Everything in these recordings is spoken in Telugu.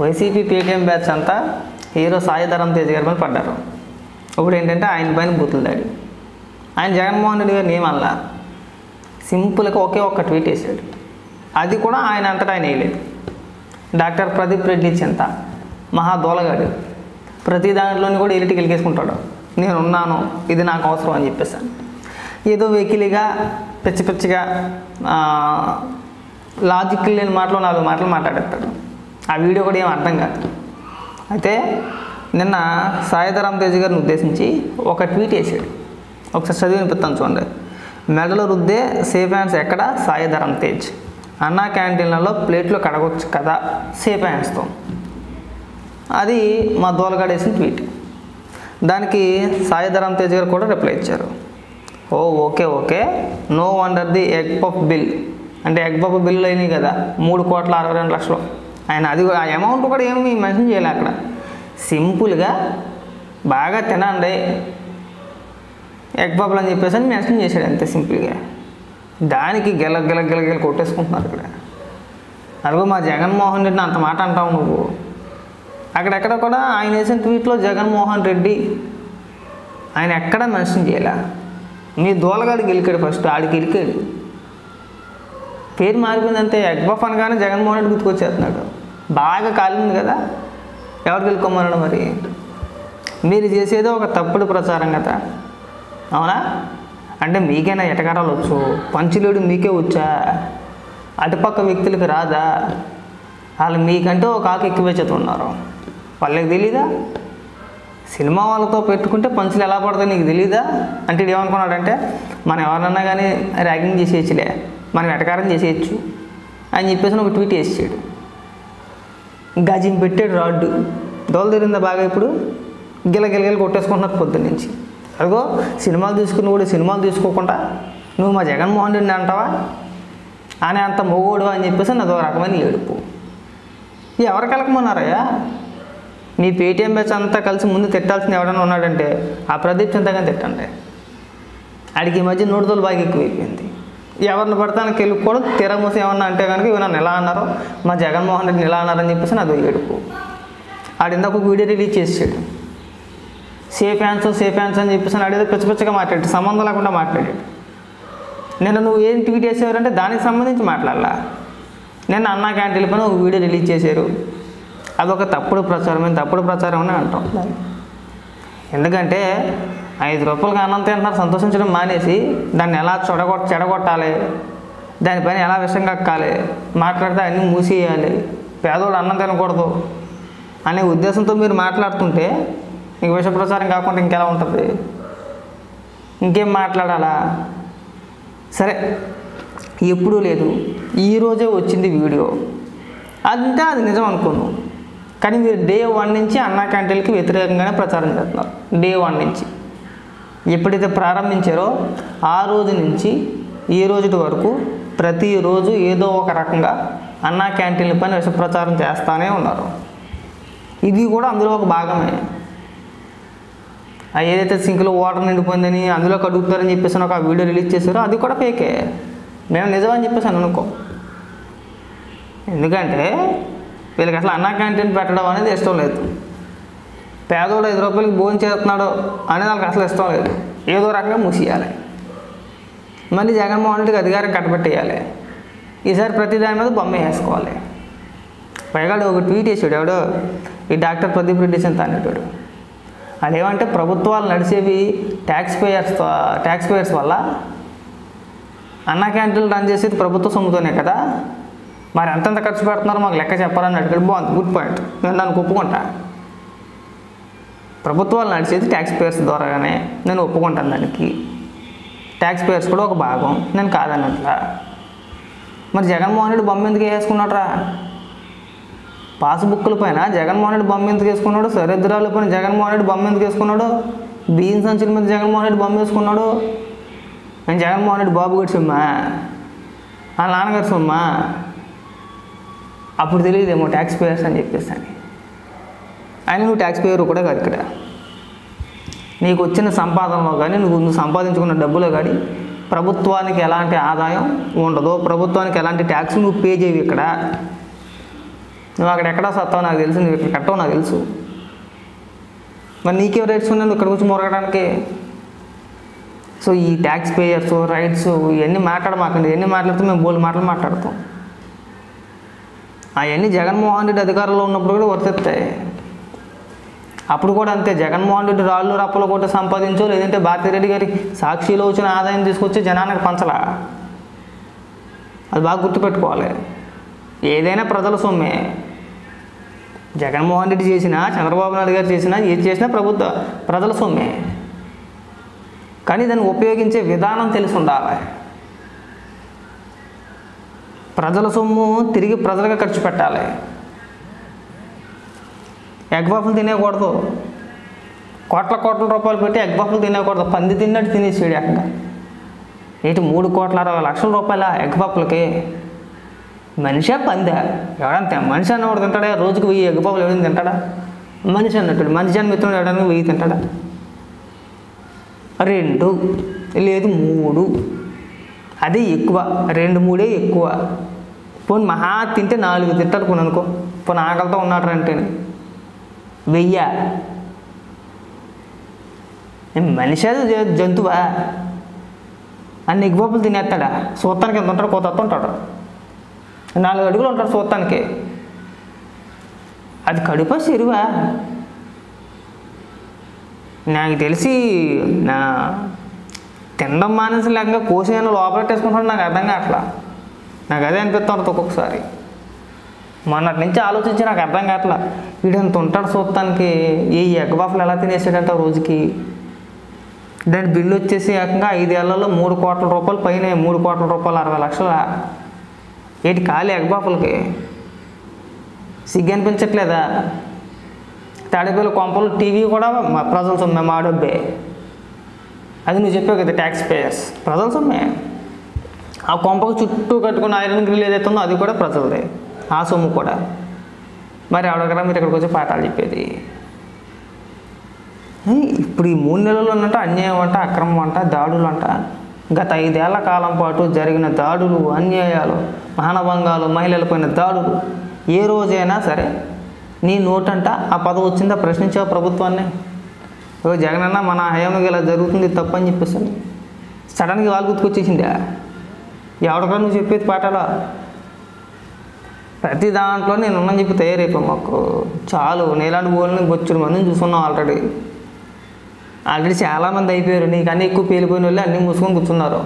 వైసీపీ పేటీఎం బ్యాచ్ అంతా హీరో సాయి ధరమ్ తేజ్ గారి పైన పడ్డారు. ఇప్పుడు ఏంటంటే ఆయన పైన బూతులు దాడి. ఆయన జగన్మోహన్ రెడ్డి గారిని ఏమల్లా సింపుల్గా ఒకే ఒక్క ట్వీట్ వేసాడు. అది కూడా ఆయన అంతటా ఆయన వేయలేదు. డాక్టర్ ప్రదీప్ రెడ్డి చింత మహా దోలగాడు, ప్రతి దాంట్లోని కూడా ఎలిటి గెలికేసుకుంటాడు. నేనున్నాను, ఇది నాకు అవసరం అని చెప్పేసాను. ఏదో వెకిలిగా పిచ్చి పిచ్చిగా లాజిక్ లేని మాటలు 4 మాటలు మాట్లాడేస్తాడు. ఆ వీడియో కూడా ఏం అర్థం కాదు. అయితే నిన్న సాయి ధరమ్ తేజ్ గారిని ఉద్దేశించి ఒక ట్వీట్ వేసాడు. ఒకసారి చదివి వినిపిస్తాను చూడండి. మెడలో రుద్దే సేఫ్ హ్యాండ్స్ ఎక్కడ సాయి ధరమ్ తేజ్, అన్నా క్యాంటీన్లలో ప్లేట్లు కడగొచ్చు కదా సేఫ్ హ్యాండ్స్తో. అది మా దోలగాడు వేసిన ట్వీట్. దానికి సాయి ధరమ్ తేజ్ గారు కూడా రిప్లై ఇచ్చారు. Okay no wonder the egg puff bill. అంటే ఎగ్ పఫ్ బిల్లు అయినాయి కదా 3,62,00,000. ఆయన అది ఆ అమౌంట్ కూడా ఏమి మెన్షన్ చేయలే అక్కడ. సింపుల్గా బాగా తినండి ఎగ్ పఫ్లు అని చెప్పేసి అని మెన్షన్ చేశాడు అంతే సింపుల్గా. దానికి గెల కొట్టేసుకుంటున్నారు ఇక్కడ. అదిగో మా జగన్మోహన్ రెడ్డిని అంత మాట అంటావు నువ్వు. అక్కడెక్కడ కూడా ఆయన వేసిన ట్వీట్లో జగన్మోహన్ రెడ్డి ఆయన ఎక్కడ మెన్షన్ చేయలే. మీ దోలగాడికి గెలికాడు, ఫస్ట్ ఆడికి గెలికాడు, పేరు మారిపోయిందంతే. ఎగ్ పఫ్ అనగానే జగన్మోహన్ రెడ్డి గుర్తుకొచ్చేస్తున్నాడు. బాగా కాలింది కదా, ఎవరు గెలుకోమన్నాడు మరి? మీరు చేసేదో ఒక తప్పుడు ప్రచారం కదా, అవునా? అంటే మీకైనా ఎటకారాలు వచ్చు, పంచులేడు మీకే వచ్చా, అటుపక్క వ్యక్తులకు రాదా? వాళ్ళు మీకంటే ఒక ఆకు ఎక్కువ చేతున్నారు, వాళ్ళకి తెలీదా? సినిమా వాళ్ళతో పెట్టుకుంటే పంచులు ఎలా పడతాయి నీకు తెలీదా? అంటే ఏమనుకున్నాడంటే మనం ఎవరన్నా కానీ ర్యాగింగ్ చేసేయచ్చులే, మనం ఎటకారం చేసేయచ్చు అని చెప్పేసి ఒక ట్వీట్ వేసాడు. గజిం పెట్టాడు రాడ్డు. దోల తిరిందా బాగా? ఇప్పుడు గిలగిలగిల కొట్టేసుకుంటున్నారు పొద్దున్న నుంచి. అదిగో సినిమాలు తీసుకుని కూడా సినిమాలు తీసుకోకుండా నువ్వు మా జగన్మోహన్ రెడ్డిని అంటావా అని అంత మొగోడు అని చెప్పేసి నాదో రకమైన ఏడుపు. ఎవరు కలకమన్నారయ్యా? మీ పేటీఎం బ్యాచ్ అంతా కలిసి ముందు తిట్టాల్సింది ఎవడన్నా ఉన్నాడంటే ఆ ప్రదీప్ చింతగానే తిట్టండి. ఆడికి ఈ మధ్య నోటుదోలు బాగా ఎక్కువైపోయింది. ఎవరిని పడతానికి వెళ్ళిపోవడం తీరమూసి ఏమన్నా అంటే కనుక ఇవి నన్ను ఎలా అన్నారో, మా జగన్మోహన్ రెడ్డిని ఎలా అన్నారని చెప్పేసి నాదో ఏడుపు. ఆడు ఇందాక ఒక వీడియో రిలీజ్ చేసాడు. సేఫ్ హ్యాండ్స్ అని చెప్పేసి ఆడేదో పిచ్చగా మాట్లాడాడు, సంబంధం లేకుండా మాట్లాడాడు. నిన్న నువ్వు ఏం ట్వీట్ చేసేవారంటే దానికి సంబంధించి మాట్లాడాలా. నిన్న అన్నా క్యాంటీన్ల పైన ఒక వీడియో రిలీజ్ చేశారు. అదొక తప్పుడు ప్రచారం అని అంటాం. ఎందుకంటే 5 రూపాయలకి అన్నం తింటున్నారు సంతోషించడం మానేసి దాన్ని ఎలా చెడగొట్టాలి, దానిపైన ఎలా విషం కక్కాలి, మాట్లాడితే అన్నీ మూసేయాలి, పేదోడు అన్నం తినకూడదు అనే ఉద్దేశంతో మీరు మాట్లాడుతుంటే ఇంక విష ప్రచారం కాకుండా ఇంకెలా ఉంటుంది? ఇంకేం మాట్లాడాలా? సరే, ఎప్పుడూ లేదు, ఈరోజే వచ్చింది వీడియో అంటే అది నిజం అనుకోను. కానీ మీరు డే 1 నుంచి అన్నా క్యాంటీన్లకి వ్యతిరేకంగానే ప్రచారం చేస్తున్నారు. డే 1 నుంచి ఎప్పుడైతే ప్రారంభించారో ఆ రోజు నుంచి ఈ రోజు వరకు ప్రతిరోజు ఏదో ఒక రకంగా అన్నా క్యాంటీన్ల పైన విష ప్రచారం చేస్తూనే ఉన్నారు. ఇది కూడా అందులో ఒక భాగమే. ఏదైతే సింక్లో వాటర్ నిండిపోయిందని అందులో కడుగుతారని చెప్పేసి ఒక వీడియో రిలీజ్ చేశారో అది కూడా ఫేకే. నేను నిజమని చెప్పేసాను అనుకో. ఎందుకంటే వీళ్ళకి అసలు అన్నా క్యాంటీన్ పెట్టడం అనేది ఇష్టం లేదు. పేదోడు 5 రూపాయలకి భోజనం చేస్తున్నాడు అనేది వాళ్ళకి అసలు ఇష్టం లేదు. ఏదో రకంగా మూసేయాలి, మళ్ళీ జగన్మోహన్ రెడ్డికి అధికారం కట్టబెట్టేయాలి. ఈసారి ప్రతి దాని మీద బొమ్మ వేసుకోవాలి. పైగా ఒక ట్వీట్ వేసాడు ఎవడో, ఈ డాక్టర్ ప్రదీప్ రెడ్డి చింత అనేటాడు. అదేమంటే ప్రభుత్వాలు నడిచేవి ట్యాక్స్ పేయర్స్ వల్ల, అన్నా క్యాంటీన్లు రన్ చేసేది ప్రభుత్వ సొమ్ముతోనే కదా, మరి ఎంతెంత ఖర్చు పెడుతున్నారో మాకు లెక్క చెప్పాలని అడిగాడు. బాగుంది, గుడ్ పాయింట్, నేను దానికి ఒప్పుకుంటా. ప్రభుత్వాలు నడిచేది ట్యాక్స్ పేయర్స్ ద్వారానే, నేను ఒప్పుకుంటాను. దానికి ట్యాక్స్ పేయర్స్ కూడా ఒక భాగం, నేను కాదన్నట్లా. మరి జగన్మోహన్ రెడ్డి బొమ్మ ఎందుకు వేసుకున్నాడురా? పాస్బుక్ల పైన జగన్మోహన్ రెడ్డి బొమ్మ ఎందుకు వేసుకున్నాడు? సరిద్రాల పైన జగన్మోహన్ రెడ్డి బొమ్మ ఎందుకు వేసుకున్నాడు? బియ్యం సంచుల మీద జగన్మోహన్ రెడ్డి బొమ్మ వేసుకున్నాడు. నేను జగన్మోహన్ రెడ్డి బాబు గారి సొమ్మా, ఆ నాన్నగారి సొమ్మా? అప్పుడు తెలియదేమో ట్యాక్స్ పేయర్స్ అని చెప్పేసి అని. ఆయన నువ్వు ట్యాక్స్ పేయర్ కూడా కాదు. ఇక్కడ నీకు వచ్చిన సంపాదనలో కానీ నువ్వు సంపాదించుకున్న డబ్బులో కానీ ప్రభుత్వానికి ఎలాంటి ఆదాయం ఉండదు, ప్రభుత్వానికి ఎలాంటి ట్యాక్స్ నువ్వు పే చేయవు. ఇక్కడ నువ్వు అక్కడ ఎక్కడా సత్తావు నాకు తెలుసు, నువ్వు ఇక్కడ కట్టవు నాకు తెలుసు. మరి నీకేం రైట్స్ ఉన్నాయి నువ్వు ఇక్కడికి వచ్చి మొరగడానికి? సో ఈ ట్యాక్స్ పేయర్స్ రైట్స్ ఇవన్నీ మాట్లాడమాకండి. ఇవన్నీ మాట్లాడితే మేము బోల్డ్ మాటలు మాట్లాడతాం. అవన్నీ జగన్మోహన్ రెడ్డి అధికారంలో ఉన్నప్పుడు కూడా వర్తిస్తాయి. అప్పుడు కూడా అంతే, జగన్మోహన్ రెడ్డి రాళ్ళు రప్పలు కొట్టి సంపాదించో, లేదంటే భారతిరెడ్డి గారి సాక్షిలో వచ్చిన ఆదాయం తీసుకొచ్చి జనానికి పంచలా. అది బాగా గుర్తుపెట్టుకోవాలి. ఏదైనా ప్రజల సొమ్మే. జగన్మోహన్ రెడ్డి చేసినా, చంద్రబాబు నాయుడు గారు చేసినా, ఏది చేసినా ప్రజల సొమ్మే. కానీ దాన్ని ఉపయోగించే విధానం తెలిసి ఉండాలి. ప్రజల సొమ్ము తిరిగి ప్రజలుగా ఖర్చు పెట్టాలి. ఎగ్ పఫ్లు తినేయకూడదు. కోట్ల రూపాయలు పెట్టి ఎగ్ పఫ్లు తినేయకూడదు. పంది తిన్నట్టు తినేసేడు ఏకంగా. ఏంటి 3,60,00,000 రూపాయల ఎగ్ పఫ్లకి? మనిషా పందా? ఎవడంతే మనిషి అన్నవాడు తింటాడా? రోజుకి 1000 ఎగ్ పఫ్లు ఎవరైనా తింటాడా? మనిషి అన్నట్టు మనిషి అని మిత్రుడు ఎవడానికి 1000 తింటాడా? 2 లేదు 3, అదే ఎక్కువ. 2-3 ఎక్కువ. పోనీ మహా తింటే 4 తింటాడు పోనీ అనుకో. పోనీ ఆకలితో ఉన్నాడు అంటే 1000. మనిషి అది జంతువా? అన్ని ఎగ్ పఫ్లు తినేస్తాడా? చూస్తానికి ఎంత ఉంటాడు? కోత ఉంటాడు. 4 అడుగులు ఉంటాడు చూస్తానికి. అది కడుపా చెరువా? నాకు తెలిసి నా తినడం మానేసి లేకుండా కోసేన లోపలెట్టేసుకుంటాడు. నాకు అర్థం కావట్లా. నాకు అదే అనిపిస్తూ ఉంటుంది ఒక్కొక్కసారి. మొన్నటి నుంచి ఆలోచించి నాకు అర్థం కావట్లా. వీడంత ఉంటాడు చూస్తానికి. ఈ ఎగ్ పఫ్లు ఎలా తినేసాడంట రోజుకి? దాని బిల్లు వచ్చేసి ఏకంగా 5 ఏళ్లలో 3 కోట్ల రూపాయలు పైన. 3 కోట్ల రూపాయలు 60 లక్షల. ఏంటి ఖాళీ ఎగ్ పఫ్లకి? సిగ్గు అనిపించట్లేదా? తాడేపల్లి కొంపలు టీవీ కూడా ప్రజల సొమ్మే, మా డబ్బే. అది నువ్వు చెప్పావు కదా, ట్యాక్స్ పేయర్స్ ప్రజల సొమ్మే. ఆ కొంపకు చుట్టూ కట్టుకున్న ఐరన్ గ్రిల్ ఏదైతే ఉందో అది కూడా ప్రజలదే, ఆ సొమ్ము కూడా. మరి ఆవిడకరా మీరు ఇక్కడికి వచ్చి పాఠాలు చెప్పేది? ఇప్పుడు ఈ 3 నెలల్లో ఉన్నట్టు అన్యాయం అంట, అక్రమం అంట, దాడులు అంట. గత 5 ఏళ్ల కాలం పాటు జరిగిన దాడులు, అన్యాయాలు, మానభంగాలు, మహిళలపైన దాడులు, ఏ రోజైనా సరే నీ నోటంట ఆ పదవి వచ్చిందా ప్రశ్నించావు ప్రభుత్వాన్ని? జగనన్న మన హయాంలో ఇలా జరుగుతుంది తప్పని చెప్పేసి సడన్గా వాళ్ళు గుర్తుకొచ్చేసిందా? ఎవరికైనా నువ్వు చెప్పేది పాఠాలా? ప్రతి దాంట్లో నేను ఉన్నాను చెప్పి తయారైపోయి మాకు చాలు. నీలాంటి బోల్ని బొచ్చుడు మందిని చూసుకున్నాం ఆల్రెడీ చాలామంది అయిపోయారు. నీకన్నా ఎక్కువ పేలిపోయిన వాళ్ళు అన్నీ మూసుకొని కూర్చున్నారు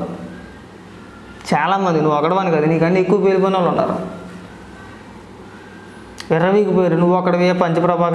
చాలామంది. నువ్వు ఒకడవని కదా, నీకన్నా ఎక్కువ పేలిపోయిన వాళ్ళు ఉన్నారు. విర్రవీగిపోయారు. నువ్వు ఒకడివే పంచప్రభా